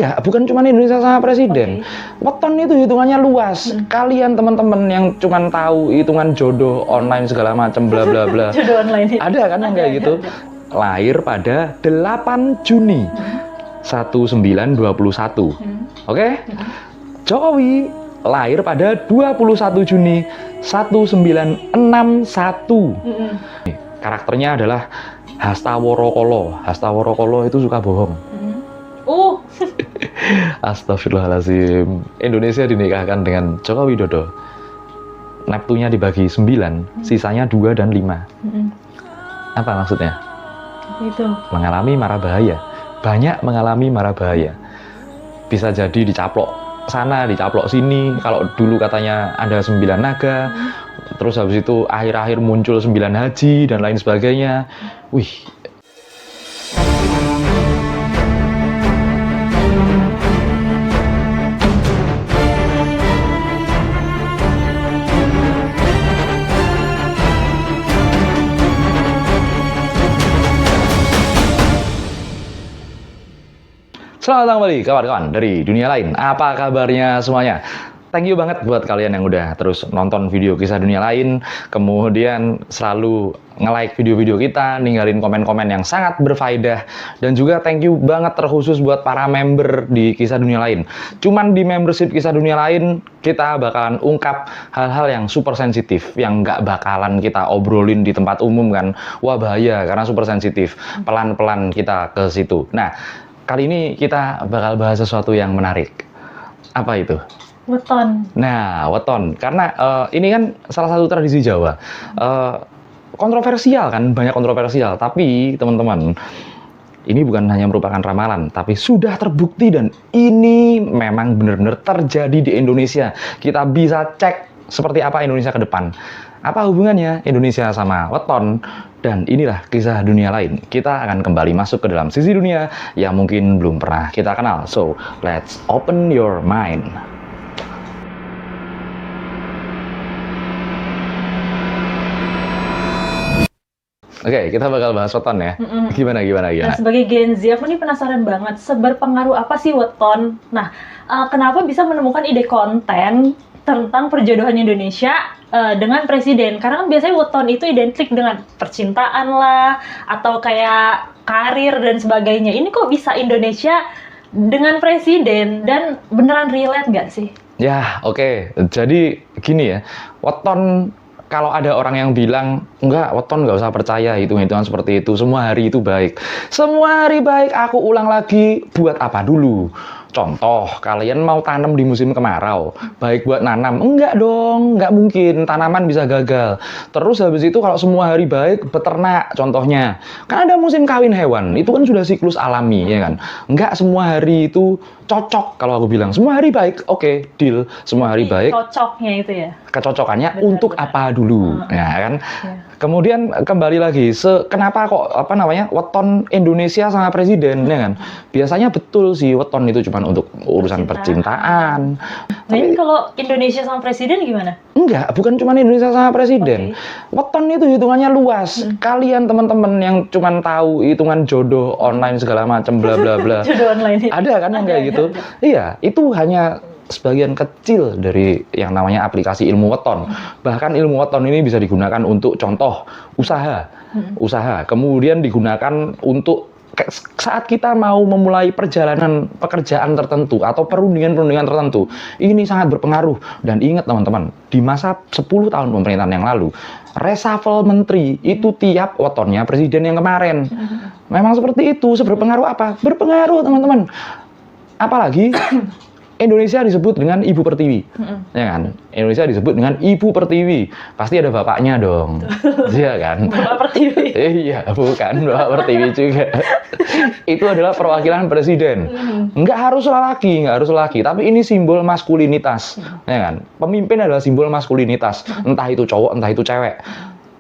Enggak, bukan cuma Indonesia sama presiden. Weton itu hitungannya luas. Kalian teman-teman yang cuma tahu hitungan jodoh online segala macam bla bla bla. Jodoh online itu. Ada kan yang kayak gitu? Lahir pada 8 Juni 1921. Oke? Jokowi lahir pada 21 Juni 1961. Karakternya adalah Hastaworokolo. Hastaworokolo itu suka bohong. Astagfirullahaladzim. Indonesia dinikahkan dengan Joko Widodo. Neptunya dibagi 9, sisanya 2 dan 5. Apa maksudnya? Itu. Mengalami mara bahaya. Banyak mengalami mara bahaya. Bisa jadi dicaplok sana, dicaplok sini. Kalau dulu katanya ada 9 naga, terus habis itu akhir-akhir muncul 9 haji dan lain sebagainya. Wih. Selamat datang kembali kawan-kawan dari dunia lain. Apa kabarnya semuanya? Thank you banget buat kalian yang udah terus nonton video kisah dunia lain, kemudian selalu nge-like video-video kita, ninggalin komen-komen yang sangat berfaedah, dan juga thank you banget terkhusus buat para member di kisah dunia lain. Cuman di membership kisah dunia lain, kita bakalan ungkap hal-hal yang super sensitif, yang nggak bakalan kita obrolin di tempat umum kan. Wah bahaya, karena super sensitif. Pelan-pelan kita ke situ. Nah, kali ini kita bakal bahas sesuatu yang menarik. Apa itu? Weton. Nah, weton. Karena ini kan salah satu tradisi Jawa. Kontroversial kan, banyak kontroversial. Tapi teman-teman, ini bukan hanya merupakan ramalan, tapi sudah terbukti dan ini memang benar-benar terjadi di Indonesia. Kita bisa cek seperti apa Indonesia ke depan. Apa hubungannya Indonesia sama weton? Dan inilah kisah dunia lain. Kita akan kembali masuk ke dalam sisi dunia yang mungkin belum pernah kita kenal. So, let's open your mind. Oke, kita bakal bahas weton ya. Gimana? Nah, sebagai Gen Z, aku nih penasaran banget, seberpengaruh apa sih weton? Nah, kenapa bisa menemukan ide konten tentang perjodohan Indonesia dengan presiden? Karena kan biasanya weton itu identik dengan percintaan lah, atau kayak karir dan sebagainya. Ini kok bisa Indonesia dengan presiden, dan beneran relate nggak sih? Ya, oke. Jadi gini ya, weton, kalau ada orang yang bilang, enggak, weton nggak usah percaya, hitung-hitungan seperti itu, semua hari itu baik. Semua hari baik, aku ulang lagi, buat apa dulu? Contoh, kalian mau tanam di musim kemarau, baik buat nanam? Enggak dong, enggak mungkin, tanaman bisa gagal. Terus habis itu kalau semua hari baik, beternak contohnya. Kan ada musim kawin hewan, itu kan sudah siklus alami, ya kan? Enggak semua hari itu cocok, kalau aku bilang. Semua hari baik, oke, deal, semua hari baik. Cocoknya itu ya? Kecocokannya untuk apa dulu, ya kan? Kemudian kembali lagi, kenapa kok weton Indonesia sama presiden, ya kan? Biasanya betul sih weton itu cuma untuk urusan percintaan. Nah, ini kalau Indonesia sama presiden gimana? Enggak, bukan cuma Indonesia sama presiden. Weton itu hitungannya luas. Kalian teman-teman yang cuma tahu hitungan jodoh online segala macam bla bla bla. Jodoh online itu. Ada kan yang kayak gitu? Iya, itu hanya sebagian kecil dari yang namanya aplikasi ilmu weton. Bahkan ilmu weton ini bisa digunakan untuk contoh usaha. Kemudian digunakan untuk saat kita mau memulai perjalanan pekerjaan tertentu atau perundingan-perundingan tertentu. Ini sangat berpengaruh. Dan ingat teman-teman, di masa 10 tahun pemerintahan yang lalu, reshuffle menteri itu tiap wetonnya presiden yang kemarin. Memang seperti itu. Seberpengaruh apa? Berpengaruh teman-teman. Apalagi Indonesia disebut dengan Ibu Pertiwi, ya kan? Indonesia disebut dengan Ibu Pertiwi, pasti ada bapaknya dong, iya kan? Bapak Pertiwi. Iya, bukan Bapak Pertiwi juga. Itu adalah perwakilan presiden. Nggak harus laki, tapi ini simbol maskulinitas, ya kan? Pemimpin adalah simbol maskulinitas, entah itu cowok, entah itu cewek.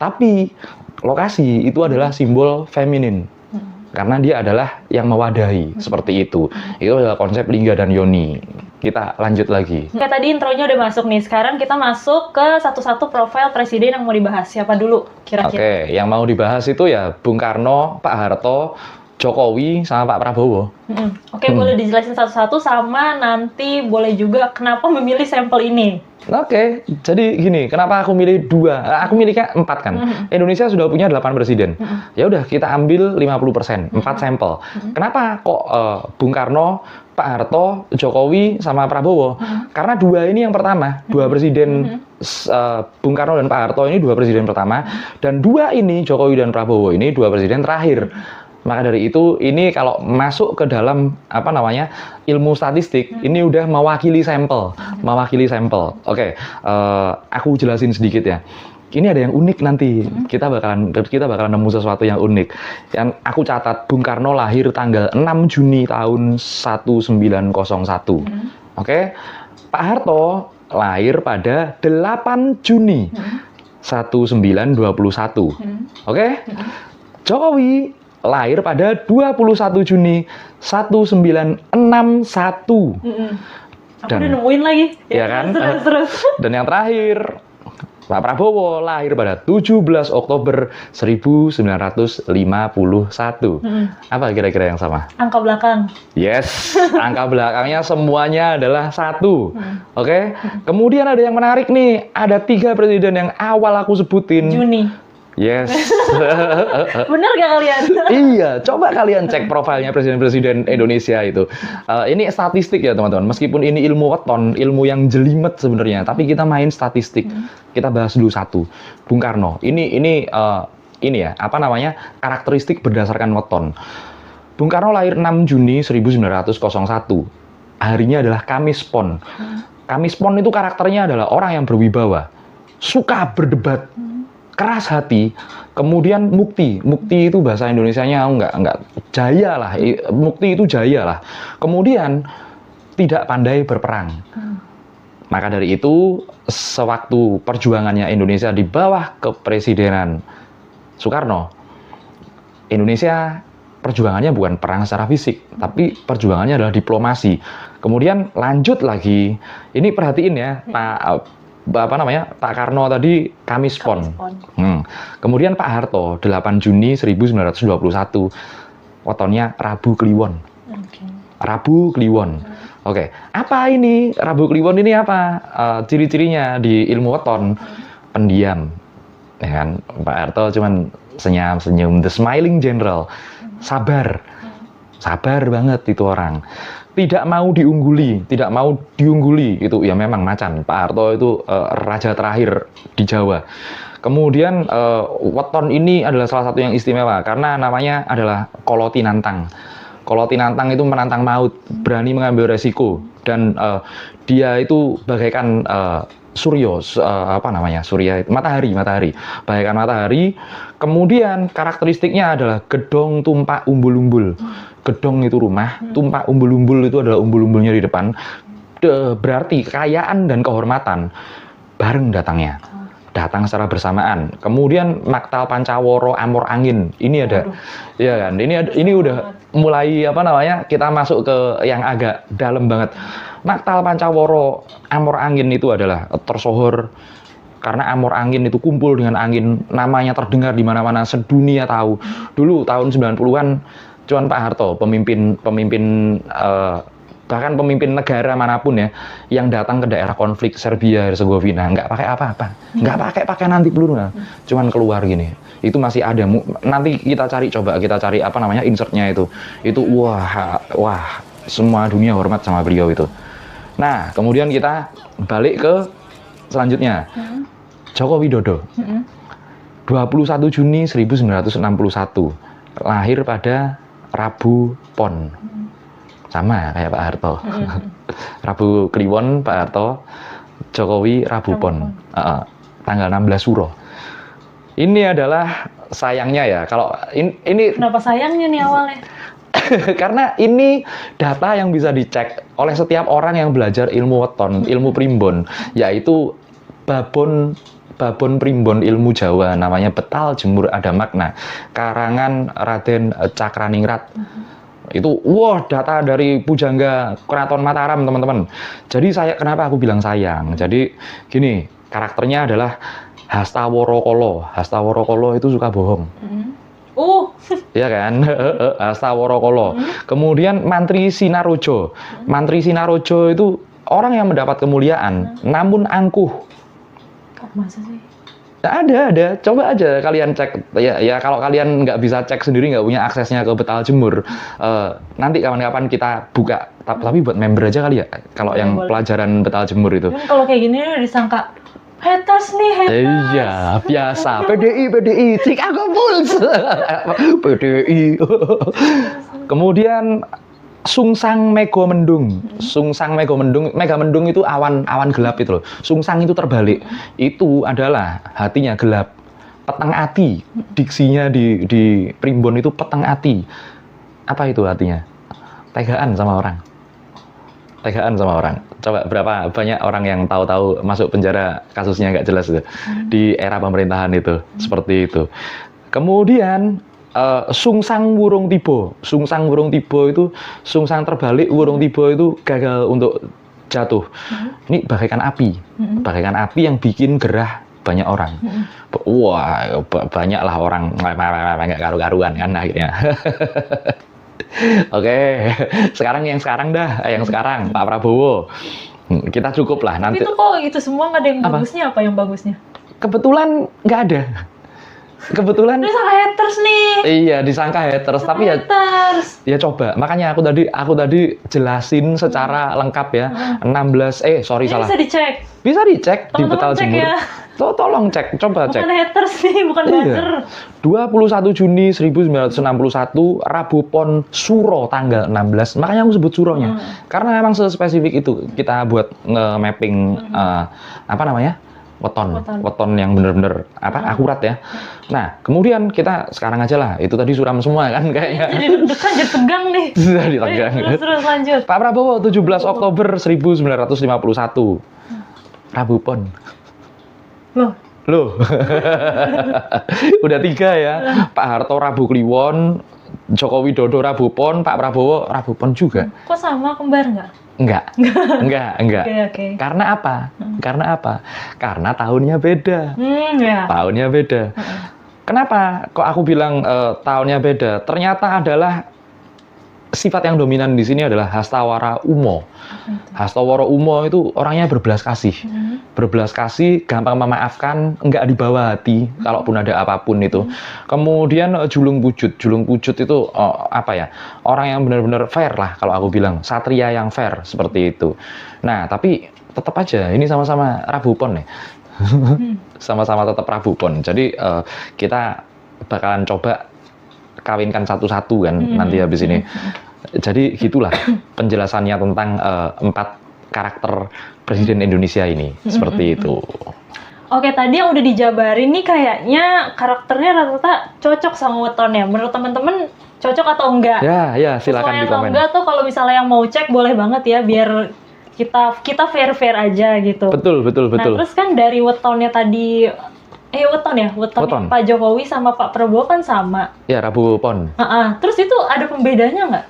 Tapi lokasi itu adalah simbol feminin. Karena dia adalah yang mewadahi, seperti itu. Itu adalah konsep lingga dan yoni. Kita lanjut lagi. Oke, tadi intronya udah masuk nih. Sekarang kita masuk ke satu-satu profil presiden yang mau dibahas. Siapa dulu kira-kira? Oke, yang mau dibahas itu ya Bung Karno, Pak Harto, Jokowi sama Pak Prabowo. Oke, boleh dijelasin satu-satu, sama nanti boleh juga kenapa memilih sampel ini. Oke, jadi gini, kenapa aku milih 2? Aku milihnya 4 kan. Indonesia sudah punya 8 presiden. Ya udah, kita ambil 50%, 4 sampel. Kenapa kok Bung Karno, Pak Harto, Jokowi sama Prabowo? Karena 2 ini yang pertama, 2 presiden Bung Karno dan Pak Harto ini 2 presiden pertama, dan 2 ini Jokowi dan Prabowo ini 2 presiden terakhir. Maka dari itu, ini kalau masuk ke dalam ilmu statistik, ini udah mewakili sampel, Oke, aku jelasin sedikit ya. Ini ada yang unik nanti. Kita bakalan nemu sesuatu yang unik. Yang aku catat, Bung Karno lahir tanggal 6 Juni tahun 1901. Oke. Pak Harto lahir pada 8 Juni 1921. Oke. Jokowi lahir pada 21 Juni 1961. Aku udah nemuin lagi. Ya kan? Terus. Dan yang terakhir, Pak Prabowo lahir pada 17 Oktober 1951. Apa kira-kira yang sama? Angka belakang. Yes, angka belakangnya semuanya adalah 1. Oke? Kemudian ada yang menarik nih, ada 3 presiden yang awal aku sebutin. Juni. Yes. Bener gak kalian? Iya, coba kalian cek profilnya presiden-presiden Indonesia itu. Ini statistik ya teman-teman. Meskipun ini ilmu weton, ilmu yang jelimet sebenarnya, tapi kita main statistik. Kita bahas dulu satu. Bung Karno. Ini ya, karakteristik berdasarkan weton. Bung Karno lahir 6 Juni 1901. Harinya adalah Kamis Pon. Kamis Pon itu karakternya adalah orang yang berwibawa, suka berdebat, keras hati, kemudian mukti itu bahasa Indonesianya enggak jaya lah, mukti itu jaya lah, kemudian tidak pandai berperang. Maka dari itu, sewaktu perjuangannya Indonesia di bawah kepresidenan Soekarno, Indonesia perjuangannya bukan perang secara fisik, tapi perjuangannya adalah diplomasi. Kemudian lanjut lagi, ini perhatiin ya, Pak Karno tadi Kamis Pon. Kemudian Pak Harto 8 Juni 1921. Wetonnya Rabu Kliwon. Rabu Kliwon. Oke. Apa ini Rabu Kliwon ini apa? Ciri-cirinya di ilmu weton, pendiam. Ya kan? Pak Harto cuman senyum, the smiling general. Sabar. Sabar banget itu orang. Tidak mau diungguli itu ya memang macan. Pak Harto itu raja terakhir di Jawa. Kemudian weton ini adalah salah satu yang istimewa karena namanya adalah Koloti Nantang. Koloti Nantang itu menantang maut, berani mengambil resiko, dan dia itu bagaikan surya itu matahari, bagaikan matahari. Kemudian karakteristiknya adalah gedong tumpak umbul-umbul. Gedong itu rumah, tumpak umbul-umbul itu adalah umbul-umbulnya di depan. Berarti kekayaan dan kehormatan bareng datang secara bersamaan. Kemudian Maktal Pancaworo Amor Angin, ini ada. Ya kan, ini udah mulai kita masuk ke yang agak dalam banget. Maktal Pancaworo Amor Angin itu adalah tersohor karena Amor Angin itu kumpul dengan angin, namanya terdengar di mana-mana, sedunia tahu. Dulu tahun 90-an cuman Pak Harto, pemimpin bahkan pemimpin negara manapun ya, yang datang ke daerah konflik Serbia, Herzegovina, nggak pakai apa-apa, nggak pakai pakaian anti peluru, cuman keluar gini. Itu masih ada. Nanti kita cari insertnya itu wah, semua dunia hormat sama beliau itu. Nah, kemudian kita balik ke selanjutnya. Joko Widodo. 21 Juni 1961. Lahir pada Rabu Pon. Sama kayak Pak Harto. Rabu Kliwon Pak Harto, Jokowi Rabu Pon. Tanggal 16 Suro. Ini adalah sayangnya ya, kalau ini kenapa sayangnya nih awalnya? Karena ini data yang bisa dicek oleh setiap orang yang belajar ilmu weton, ilmu primbon, yaitu babon primbon ilmu Jawa, namanya Betal Jemur Ada Makna, karangan Raden Cakraningrat. Itu data dari Pujangga Keraton Mataram, teman-teman. Jadi kenapa aku bilang sayang? Jadi gini, karakternya adalah Hastaworokolo. Hastaworokolo itu suka bohong. Ya kan? Hasta Worokolo. Kemudian Mantri Sinarojo. Mantri Sinarojo itu orang yang mendapat kemuliaan, namun angkuh. Masa sih? Nah, ada. Coba aja kalian cek. Ya kalau kalian nggak bisa cek sendiri, nggak punya aksesnya ke Betal Jemur, nanti kapan-kapan kita buka. Tapi buat member aja kali ya. Kalau yang Boleh. pelajaran Betal Jemur itu. Kan kalau kayak gini disangka haters nih, haters. Iya, biasa. PDI, Chicago Bulls. PDI. Kemudian Sungsang Megamendung. Sungsang Megamendung, Megamendung itu awan gelap itu loh. Sungsang itu terbalik. Itu adalah hatinya gelap. Petang ati. Diksinya di Primbon itu petang ati. Apa itu artinya? Tegaan sama orang. Tegaan sama orang. Coba berapa banyak orang yang tahu-tahu masuk penjara kasusnya nggak jelas itu di era pemerintahan itu seperti itu. Kemudian Sungsang Wurung Tiba. Sungsang Wurung Tiba itu sungsang terbalik, Wurung Tiba itu gagal untuk jatuh. Ini bagaikan api. Bagaikan api yang bikin gerah banyak orang. Wah, banyaklah orang nggak karu-karuan kan akhirnya. Oke, sekarang yang sekarang Pak Prabowo. Kita cukup lah nanti. Tapi itu kok itu semua nggak ada yang bagusnya, apa yang bagusnya? Kebetulan nggak ada. Kebetulan Disangka haters nih. iya disangka haters, tapi ya Haters. ya coba. Makanya aku tadi jelasin secara lengkap ya. 16 sorry Ini salah. bisa dicek. Bisa dicek di Teman-teman Betal cek Jemur. ya. Tolong cek, coba cek. Bukan haters nih, bukan buzzer. 21 Juni 1961 Rabu Pon Suro tanggal 16. Makanya aku sebut Suronya. Karena memang sespesifik itu kita buat nge-mapping apa namanya? Weton yang benar-benar akurat ya. Nah, kemudian kita sekarang aja lah. Itu tadi suram semua kan kayaknya. Jadi deg-degan, jadi tegang nih. Sudah ditegang. Terus lanjut. Pak Prabowo 17 Oktober 1951. Rabu Pon. Loh. Udah 3 ya. Pak Harto Rabu Kliwon, Joko Widodo Rabu Pon, Pak Prabowo Rabu Pon juga. Kok sama, kembar nggak? Enggak. Oke. Karena apa? Karena tahunnya beda. Ya. Tahunnya beda. Kenapa kok aku bilang tahunnya beda? Ternyata adalah sifat yang dominan di sini adalah Hastawara Umo. Hastawara Umo itu orangnya berbelas kasih. Berbelas kasih, gampang memaafkan, enggak dibawa hati kalaupun ada apapun itu. Kemudian Julung Pujut. Julung Pujut itu apa ya? Orang yang benar-benar fair lah kalau aku bilang. Satria yang fair seperti itu. Nah, tapi tetap aja ini sama-sama Rabu Pon nih. Sama-sama tetap Rabu Pon. Jadi kita bakalan coba kawinkan satu-satu kan nanti habis ini. Jadi gitulah penjelasannya tentang 4 karakter Presiden Indonesia ini. Seperti itu. Oke, tadi yang udah dijabarin nih kayaknya karakternya rata-rata cocok sama wetonnya. Menurut teman-teman cocok atau enggak? Ya, silakan Sesuai di atau komen. enggak tuh kalau misalnya yang mau cek boleh banget ya biar kita fair-fair aja gitu. Betul. Nah, terus kan dari wetonnya tadi wetonnya Weton. Pak Jokowi sama Pak Prabowo kan sama. Ya, Rabu Pon. Terus itu ada pembedanya nggak?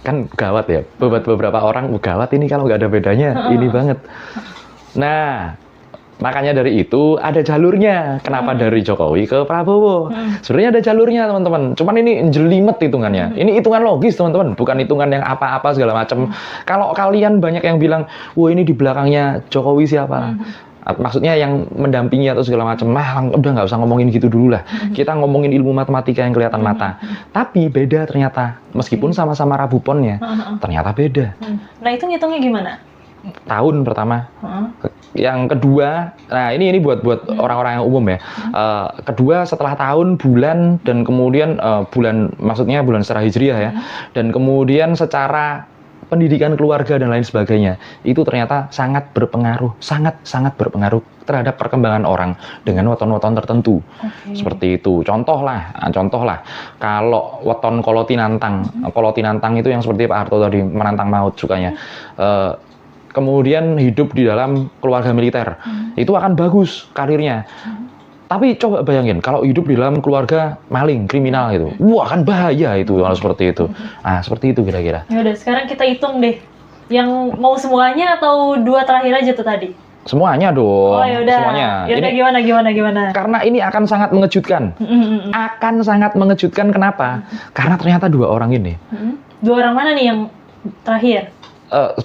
Kan gawat ya. Beberapa orang gawat ini kalau nggak ada bedanya. Ini banget. Nah, makanya dari itu ada jalurnya. Kenapa dari Jokowi ke Prabowo? Sebenarnya ada jalurnya, teman-teman. Cuman ini jelimet hitungannya. Ini hitungan logis, teman-teman. Bukan hitungan yang apa-apa segala macam. Kalau kalian banyak yang bilang, wah ini di belakangnya Jokowi siapa? Maksudnya yang mendampingi atau segala macam, udah nggak usah ngomongin gitu dulu lah. Kita ngomongin ilmu matematika yang kelihatan mata. Tapi beda ternyata. Meskipun sama-sama Rabu Ponnya, ternyata beda. Nah, itu ngitungnya gimana? Tahun pertama. Yang kedua, nah ini buat orang-orang yang umum ya. Kedua setelah tahun, bulan, dan kemudian maksudnya bulan secara hijriah ya. Dan kemudian secara pendidikan keluarga dan lain sebagainya, itu ternyata sangat berpengaruh terhadap perkembangan orang dengan weton-weton tertentu. Seperti itu. Contoh lah, kalau weton Kolotinantang itu yang seperti Pak Harto tadi, menantang maut sukanya. Kemudian hidup di dalam keluarga militer, itu akan bagus karirnya. Tapi coba bayangin, kalau hidup di dalam keluarga maling, kriminal gitu, wah kan bahaya itu kalau seperti itu. Nah, seperti itu kira-kira. Ya udah, sekarang kita hitung deh. Yang mau semuanya atau 2 terakhir aja tuh tadi? Semuanya dong. Oh ya udah. Semuanya. Ya udah, gimana? Karena ini akan sangat mengejutkan. Akan sangat mengejutkan, kenapa? Karena ternyata dua orang ini. Dua orang mana nih yang terakhir?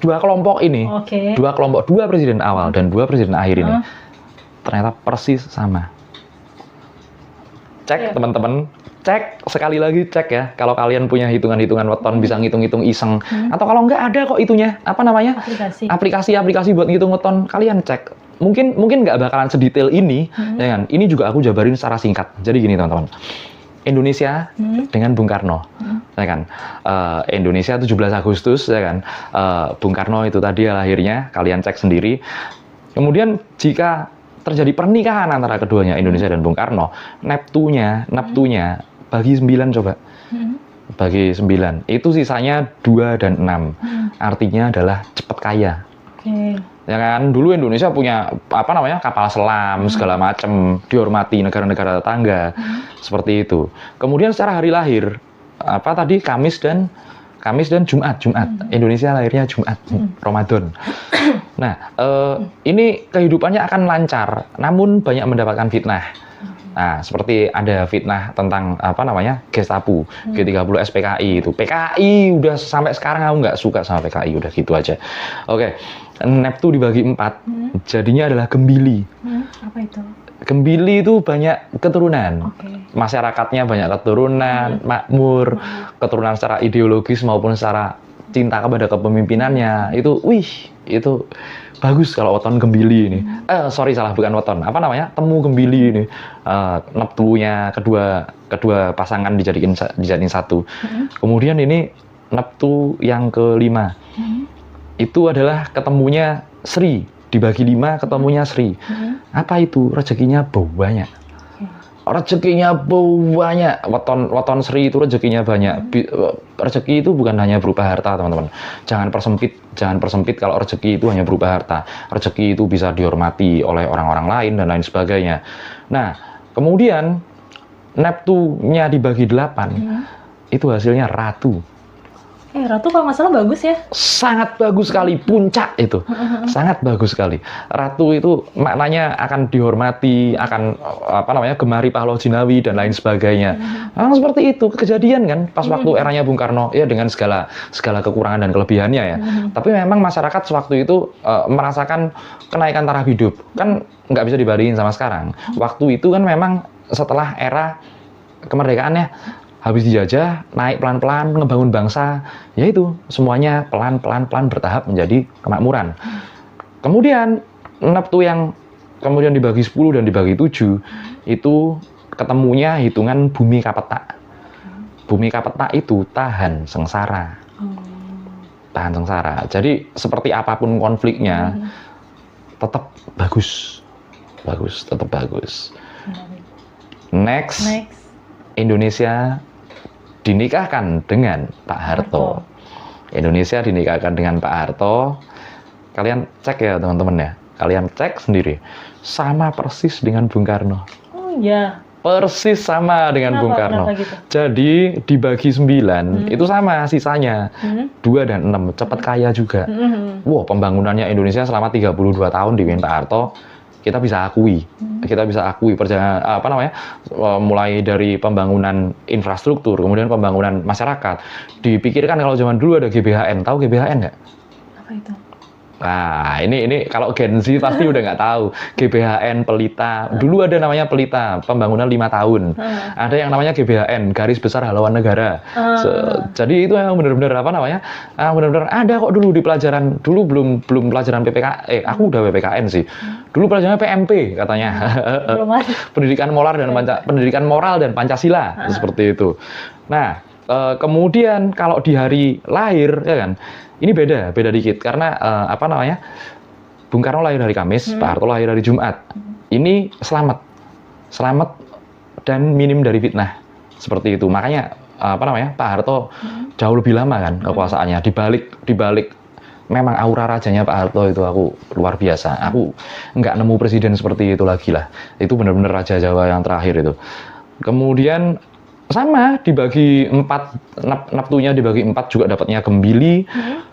Dua kelompok ini. Oke. Dua kelompok, dua presiden awal dan dua presiden akhir ini. Ternyata persis sama. Cek teman-teman. Cek, sekali lagi cek ya. Kalau kalian punya hitungan-hitungan weton, bisa ngitung-ngitung iseng. Atau kalau nggak ada kok itunya. Apa namanya? Aplikasi buat ngitung weton. Kalian cek. Mungkin nggak bakalan sedetail ini. Ya kan? Ini juga aku jabarin secara singkat. Jadi gini teman-teman. Indonesia dengan Bung Karno. Ya kan? Indonesia 17 Agustus. Ya kan? Bung Karno itu tadi lahirnya. Kalian cek sendiri. Kemudian jika terjadi pernikahan antara keduanya, Indonesia dan Bung Karno, neptunya bagi 9 coba. Bagi 9. Itu sisanya 2 dan 6. Artinya adalah cepat kaya. Ya kan, dulu Indonesia punya apa namanya, kapal selam segala macam, dihormati negara-negara tetangga. Seperti itu. Kemudian secara hari lahir, apa tadi, Kamis dan Jumat. Indonesia lahirnya Jumat, Ramadan. Nah, ini kehidupannya akan lancar, namun banyak mendapatkan fitnah. Nah, seperti ada fitnah tentang apa namanya, Gestapo, G30 SPKI itu. PKI udah sampai sekarang aku nggak suka sama PKI, udah gitu aja. Oke, Neptu dibagi 4, jadinya adalah Gembili. Apa itu? Gembili itu banyak keturunan. Masyarakatnya banyak keturunan, makmur, keturunan secara ideologis maupun secara cinta kepada kepemimpinannya. Itu, itu bagus kalau weton Gembili ini. Salah, bukan weton. Apa namanya? Temu Gembili ini. Neptunya kedua pasangan dijadiin satu. Kemudian ini Neptu yang kelima. Itu adalah ketemunya Sri. Dibagi 5 ketemunya Sri. Apa itu? Rezekinya banyak. Rezekinya banyak. Weton Sri itu rezekinya banyak. Rezeki itu bukan hanya berupa harta, teman-teman. Jangan persempit kalau rezeki itu hanya berupa harta. Rezeki itu bisa dihormati oleh orang-orang lain dan lain sebagainya. Nah, kemudian Neptunya dibagi 8. Itu hasilnya Ratu. Ratu kalau nggak salah bagus ya? Sangat bagus sekali, puncak itu. Sangat bagus sekali. Ratu itu maknanya akan dihormati, akan apa namanya, gemari pahlawan jinawi dan lain sebagainya. Seperti itu kejadian kan pas waktu eranya Bung Karno, ya dengan segala kekurangan dan kelebihannya ya. Tapi memang masyarakat sewaktu itu merasakan kenaikan taraf hidup. Kan nggak bisa dibandingin sama sekarang. Waktu itu kan memang setelah era kemerdekaannya, habis dijajah, naik pelan-pelan, ngebangun bangsa, yaitu semuanya pelan-pelan bertahap menjadi kemakmuran. Kemudian Neptu yang kemudian dibagi 10 dan dibagi 7, itu ketemunya hitungan Bumi Kapeta. Bumi Kapeta itu tahan sengsara. Tahan sengsara. Jadi seperti apapun konfliknya, tetap bagus. Tetap bagus. Next. Indonesia dinikahkan dengan Pak Harto. Indonesia dinikahkan dengan Pak Harto. Kalian cek ya teman-teman ya. Kalian cek sendiri. Sama persis dengan Bung Karno. Oh iya. Persis sama dengan Bung Karno. Gitu? Jadi dibagi 9 itu sama sisanya. 2 dan 6. Cepat kaya juga. Wow, pembangunannya Indonesia selama 32 tahun dipimpin Pak Harto. Kita bisa akui perjalanan apa namanya, mulai dari pembangunan infrastruktur, kemudian pembangunan masyarakat. Dipikirkan kalau zaman dulu ada GBHN, tahu GBHN nggak? Apa itu? Nah, ini kalau Gen Z pasti udah nggak tahu. GBHN Pelita, dulu ada namanya Pelita, pembangunan 5 tahun. Ada yang namanya GBHN, Garis Besar Haluan Negara. Jadi itu memang benar-benar apa namanya, benar-benar ada kok dulu di pelajaran. Dulu belum pelajaran PPK, aku udah PPKN sih. Dulu pelajarannya PMP katanya. Pendidikan moral dan Pancasila, seperti itu. Nah, kemudian kalau di hari lahir, ya kan, ini beda dikit karena apa namanya, Bung Karno lahir hari Kamis, Pak Harto lahir hari Jumat. Ini selamat dan minim dari fitnah, seperti itu. Makanya apa namanya, Pak Harto jauh lebih lama kan kekuasaannya. Dibalik memang aura rajanya Pak Harto itu aku luar biasa. Aku nggak nemu presiden seperti itu lagi lah. Itu benar-benar Raja Jawa yang terakhir itu. Kemudian sama dibagi 4, Neptunya dibagi 4 juga dapatnya Gembili,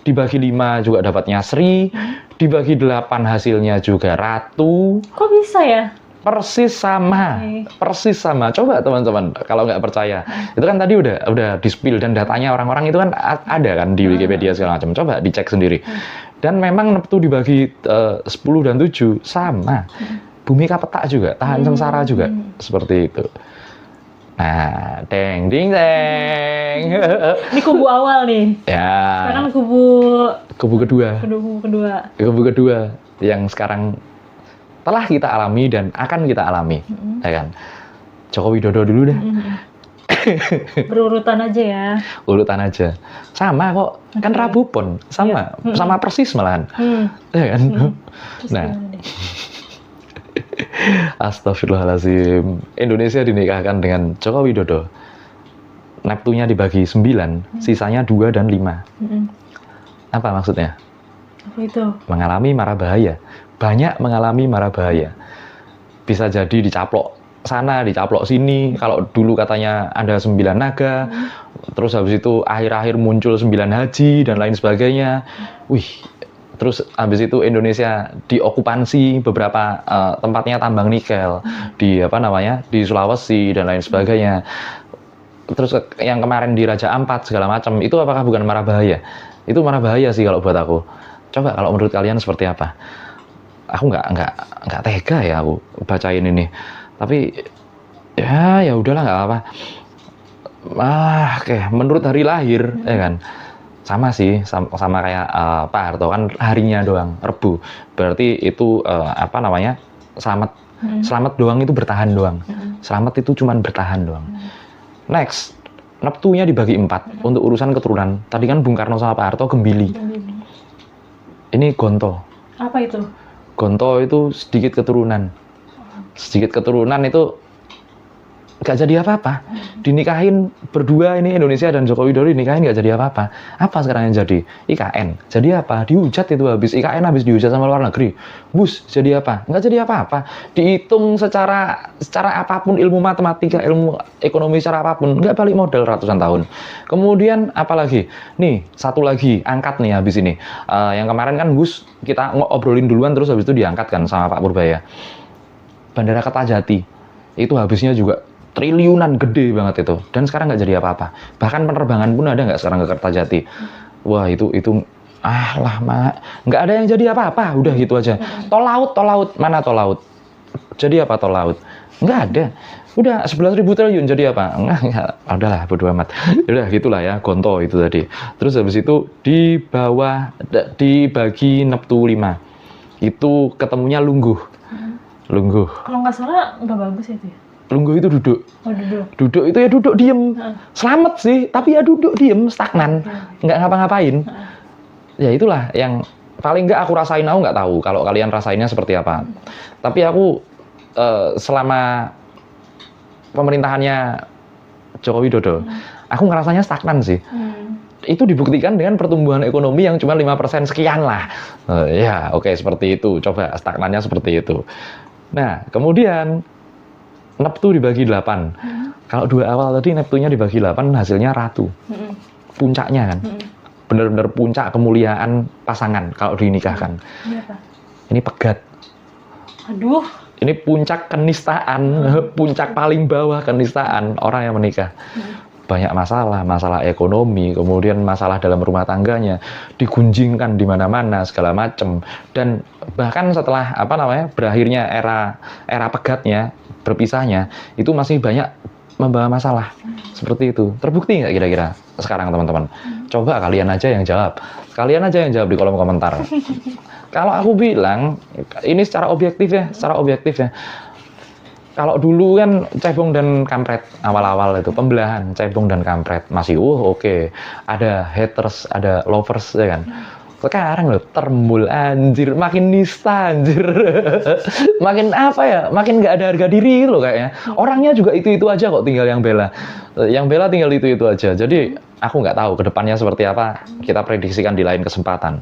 dibagi 5 juga dapatnya Sri, dibagi 8 hasilnya juga ratu. Kok bisa ya? Persis sama, persis sama. Coba teman-teman, kalau nggak percaya, itu kan tadi udah di-spill dan datanya orang-orang itu kan ada kan di Wikipedia segala macam. Coba dicek sendiri. Dan memang Neptu dibagi 10 dan 7 sama. Bumi Kapeta juga, tahan sengsara juga, seperti itu. Nah, deng ding deng. Ini kubu awal nih. Ya. Sekarang kubu kedua. Kubu kedua yang sekarang telah kita alami dan akan kita alami, ya kan? Joko Widodo dulu dah. Berurutan aja ya. Urutan aja. Sama kok, kan Rabu Pon, sama, sama persis malahan, ya kan? Nah, astagfirullahaladzim. Indonesia dinikahkan dengan Joko Widodo. Neptunya dibagi 9, sisanya 2 dan 5. Apa maksudnya? Apa itu? Mengalami mara bahaya. Banyak mengalami mara bahaya. Bisa jadi dicaplok sana, dicaplok sini. Kalau dulu katanya ada 9 naga, terus habis itu akhir-akhir muncul 9 haji dan lain sebagainya. Wih, terus habis itu Indonesia diokupansi beberapa tempatnya tambang nikel di di Sulawesi dan lain sebagainya. Terus yang kemarin di Raja Ampat segala macam, itu apakah bukan mara bahaya? Itu mara bahaya sih kalau buat aku. Coba kalau menurut kalian seperti apa? Aku nggak tega ya aku bacain ini. Tapi ya udahlah, nggak apa-apa. Oke, menurut hari lahir ya kan. Sama sih, sama kayak Pak Harto kan harinya doang, Rebu. Berarti itu selamat. Selamat doang itu bertahan doang. Selamat itu cuman bertahan doang. Next, Neptunya dibagi 4 untuk urusan keturunan. Tadi kan Bung Karno sama Pak Harto Gembili. Ini Gonto. Apa itu? Gonto itu sedikit keturunan. Sedikit keturunan itu nggak jadi apa-apa. Dinikahin berdua ini, Indonesia dan Joko Widodo dinikahin nggak jadi apa-apa. Apa sekarang yang jadi? IKN. Jadi apa? Dihujat itu habis. IKN habis dihujat sama luar negeri. Bus, jadi apa? Nggak jadi apa-apa. Dihitung secara apapun, ilmu matematika, ilmu ekonomi secara apapun, nggak balik modal ratusan tahun. Kemudian apalagi? Nih, satu lagi, angkat nih habis ini. Yang kemarin kan Bus, kita ngobrolin duluan terus habis itu diangkat kan sama Pak Purbaya. Bandara Kertajati. Itu habisnya juga triliunan, gede banget itu, dan sekarang nggak jadi apa-apa. Bahkan penerbangan pun ada nggak sekarang ke Kertajati. Wah itu nggak ada yang jadi apa-apa, udah gitu aja. Tol laut, mana tol laut? Jadi apa tol laut? Nggak ada. Udah 11.000 triliun jadi apa? Nggak, udahlah bodo amat. Udah gitulah ya, Gonto itu tadi. Terus habis itu di bawah dibagi Neptu 5. Itu ketemunya Lungguh. Kalau nggak salah nggak bagus itu ya. Lungguh itu duduk. Oh, Duduk itu ya duduk diem. Selamat sih, tapi ya duduk diem, stagnan. Nggak ngapa-ngapain. Ya itulah yang paling nggak aku rasain, aku nggak tahu kalau kalian rasainnya seperti apa. Tapi aku selama pemerintahannya Joko Widodo, aku ngerasanya stagnan sih. Itu dibuktikan dengan pertumbuhan ekonomi yang cuma 5% sekian lah. Ya oke, seperti itu. Coba stagnannya seperti itu. Nah, kemudian Neptu dibagi 8. Kalau 2 awal tadi Neptunya dibagi 8, hasilnya ratu. Puncaknya kan. Benar-benar puncak kemuliaan pasangan kalau dinikahkan. Ini pegat. Aduh. Ini puncak kenistaan, puncak paling bawah kenistaan orang yang menikah. Banyak masalah ekonomi, kemudian masalah dalam rumah tangganya, digunjingkan di mana-mana segala macam. Dan bahkan setelah berakhirnya era pegatnya, berpisahnya, itu masih banyak membawa masalah. Seperti itu. Terbukti nggak kira-kira sekarang teman-teman? Coba kalian aja yang jawab. Kalian aja yang jawab di kolom komentar. Kalau aku bilang, ini secara objektif ya. Kalau dulu kan cebong dan kampret, awal-awal itu pembelahan cebong dan kampret masih oke. Ada haters, ada lovers ya kan. Sekarang loh termbul anjir, makin nista anjir. Makin makin nggak ada harga diri loh kayaknya. Orangnya juga itu-itu aja kok, tinggal yang bela. Yang bela tinggal itu-itu aja. Jadi aku nggak tahu kedepannya seperti apa, kita prediksikan di lain kesempatan.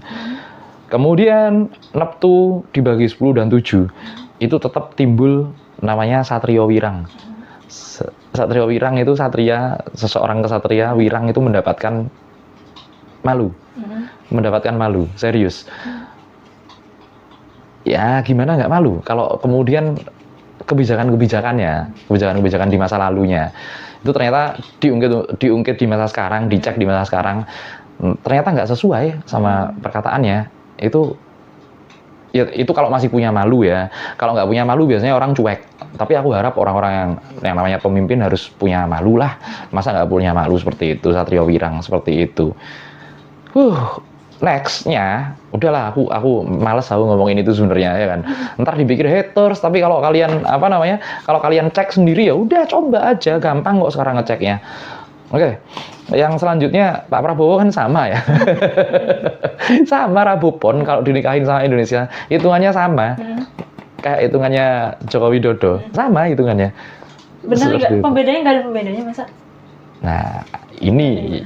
Kemudian Neptu dibagi 10 dan 7. Itu tetap timbul namanya Satrio Wirang. Satrio Wirang itu seseorang kesatria, Wirang itu mendapatkan malu. Serius. ya gimana nggak malu kalau kemudian kebijakan-kebijakan di masa lalunya itu ternyata diungkit di masa sekarang, dicek di masa sekarang, ternyata nggak sesuai sama perkataannya. Itu kalau masih punya malu ya. Kalau nggak punya malu biasanya orang cuek. Tapi aku harap orang-orang yang namanya pemimpin harus punya malu lah. Masa nggak punya malu seperti itu, Satrio Wirang seperti itu. Nextnya, udahlah aku males aku ngomongin itu sebenarnya ya kan. Ntar dipikir haters, tapi kalau kalian kalau kalian cek sendiri ya udah coba aja, gampang kok sekarang ngeceknya. Oke, yang selanjutnya Pak Prabowo kan sama ya, sama Rabu Pon kalau dinikahin sama Indonesia, hitungannya sama, kayak hitungannya Joko Widodo, sama hitungannya. Benar nggak? Pembedanya nggak ada pembedanya masa? Nah, ini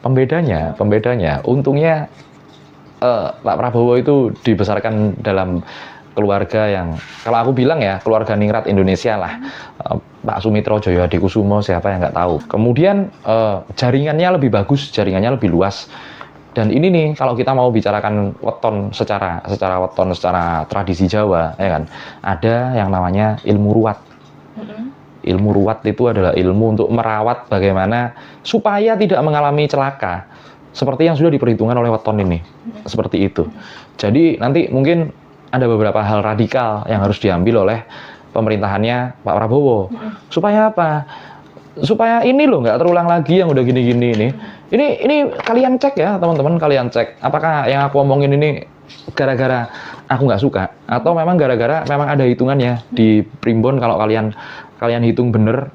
pembedanya. Untungnya Pak Prabowo itu dibesarkan dalam keluarga yang, kalau aku bilang ya, keluarga ningrat Indonesia lah. Pak Sumitro Djayadikusumo, siapa yang nggak tahu. Kemudian jaringannya lebih bagus, jaringannya lebih luas. Dan ini nih, kalau kita mau bicarakan weton secara tradisi Jawa, ya kan, ada yang namanya ilmu ruwat. Ilmu ruwat itu adalah ilmu untuk merawat bagaimana supaya tidak mengalami celaka seperti yang sudah diperhitungkan oleh weton ini. Seperti itu. Jadi nanti mungkin ada beberapa hal radikal yang harus diambil oleh pemerintahannya Pak Prabowo. Supaya apa? Supaya ini loh nggak terulang lagi yang udah gini-gini ini. Ini kalian cek ya teman-teman, kalian cek apakah yang aku omongin ini gara-gara aku nggak suka atau memang gara-gara memang ada hitungannya di primbon. Kalau kalian hitung bener,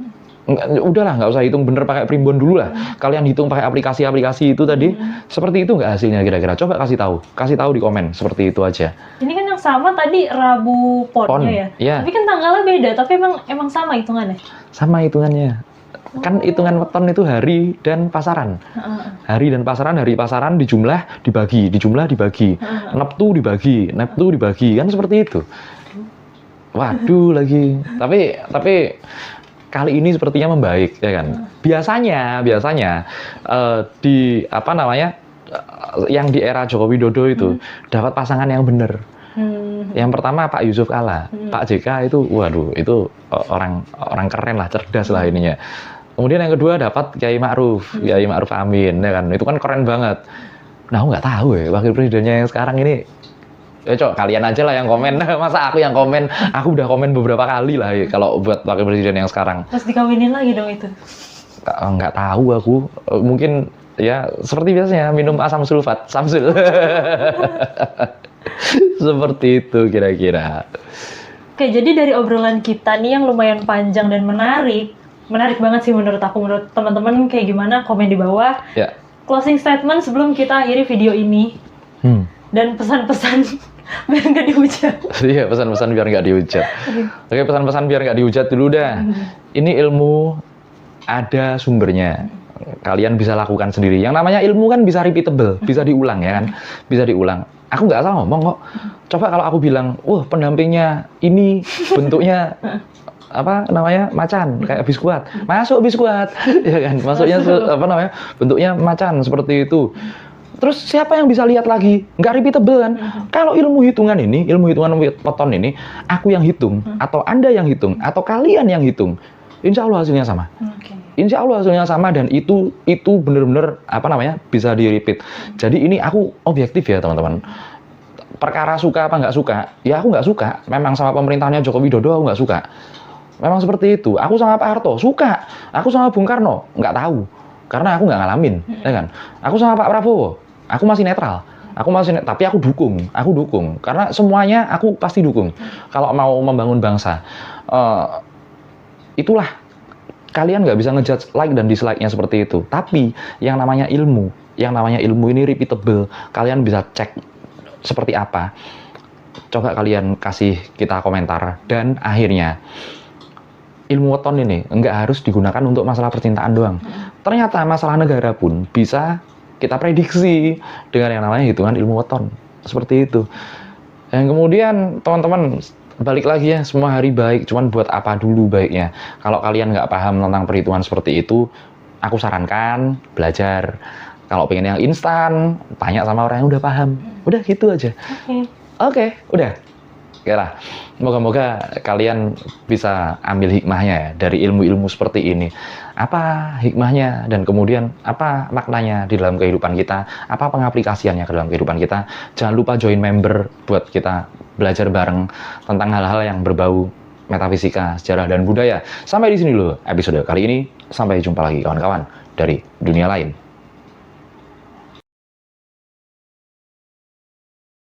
udahlah nggak usah hitung bener pakai primbon dulu lah. Kalian hitung pakai aplikasi itu tadi, seperti itu nggak hasilnya kira-kira? Coba kasih tahu di komen, seperti itu aja. Ini kan yang sama tadi Rabu Ponnya ya? Tapi kan tanggalnya beda, tapi emang sama hitungannya? Sama hitungannya. Kan hitungan weton itu hari dan pasaran. Hari dan pasaran, hari pasaran dijumlah dibagi. Neptu dibagi, kan seperti itu. Waduh lagi. Tapi kali ini sepertinya membaik ya kan. Biasanya di yang di era Joko Widodo itu dapat pasangan yang benar. Yang pertama Pak Yusuf Kalla, Pak JK itu waduh itu orang keren lah, cerdas lah ininya. Kemudian yang kedua dapat Kiai Ma'ruf Amin ya kan. Itu kan keren banget. Nah, aku nggak tahu ya wakil presidennya yang sekarang ini. Ya kalian aja lah yang komen. Masa aku yang komen? Aku udah komen beberapa kali lah ya, kalau buat wakil presiden yang sekarang. Terus dikawinin lagi dong itu? Nggak tahu aku. Mungkin ya seperti biasanya minum asam sulfat, Samsul. Seperti itu kira-kira. Oke, jadi dari obrolan kita nih yang lumayan panjang dan menarik banget sih menurut aku. Menurut teman-teman kayak gimana? Komen di bawah. Ya. Closing statement sebelum kita akhiri video ini. Dan pesan-pesan biar nggak dihujat. Iya, pesan-pesan biar nggak dihujat. Oke, pesan-pesan biar nggak dihujat dulu dah. Ini ilmu ada sumbernya. Kalian bisa lakukan sendiri. Yang namanya ilmu kan bisa repeatable, bisa diulang ya kan? Bisa diulang. Aku nggak salah ngomong kok. Coba kalau aku bilang, pendampingnya ini bentuknya macan, kayak biskuat. Masuk biskuat, ya kan? Masuknya bentuknya macan seperti itu. Terus siapa yang bisa lihat lagi? Nggak repeatable kan? Kalau ilmu hitungan weton ini, aku yang hitung, atau Anda yang hitung, atau kalian yang hitung, insya Allah hasilnya sama. Insya Allah hasilnya sama, dan itu benar-benar bisa di-repeat. Jadi ini aku objektif ya teman-teman. Perkara suka apa nggak suka? Ya aku nggak suka. Memang sama pemerintahnya Joko Widodo aku nggak suka. Memang seperti itu. Aku sama Pak Harto suka. Aku sama Bung Karno nggak tahu. Karena aku nggak ngalamin, ya kan? Aku sama Pak Prabowo, aku masih netral. Tapi aku dukung. Karena semuanya aku pasti dukung. Kalau mau membangun bangsa, itulah kalian nggak bisa ngejudge like dan dislike-nya seperti itu. Tapi yang namanya ilmu ini repeatable. Kalian bisa cek seperti apa. Coba kalian kasih kita komentar. Dan akhirnya ilmu weton ini nggak harus digunakan untuk masalah percintaan doang. Ternyata masalah negara pun bisa kita prediksi dengan yang namanya hitungan ilmu weton. Seperti itu. Yang kemudian teman-teman balik lagi ya, semua hari baik. Cuman buat apa dulu baiknya? Kalau kalian nggak paham tentang perhitungan seperti itu, aku sarankan belajar. Kalau pengen yang instan, tanya sama orang yang udah paham. Udah gitu aja. Oke, udah. Oke lah. Moga-moga kalian bisa ambil hikmahnya ya dari ilmu-ilmu seperti ini. Apa hikmahnya dan kemudian apa maknanya di dalam kehidupan kita, apa pengaplikasiannya ke dalam kehidupan kita. Jangan lupa join member buat kita belajar bareng tentang hal-hal yang berbau metafisika, sejarah, dan budaya. Sampai di sini dulu episode kali ini. Sampai jumpa lagi kawan-kawan dari dunia lain.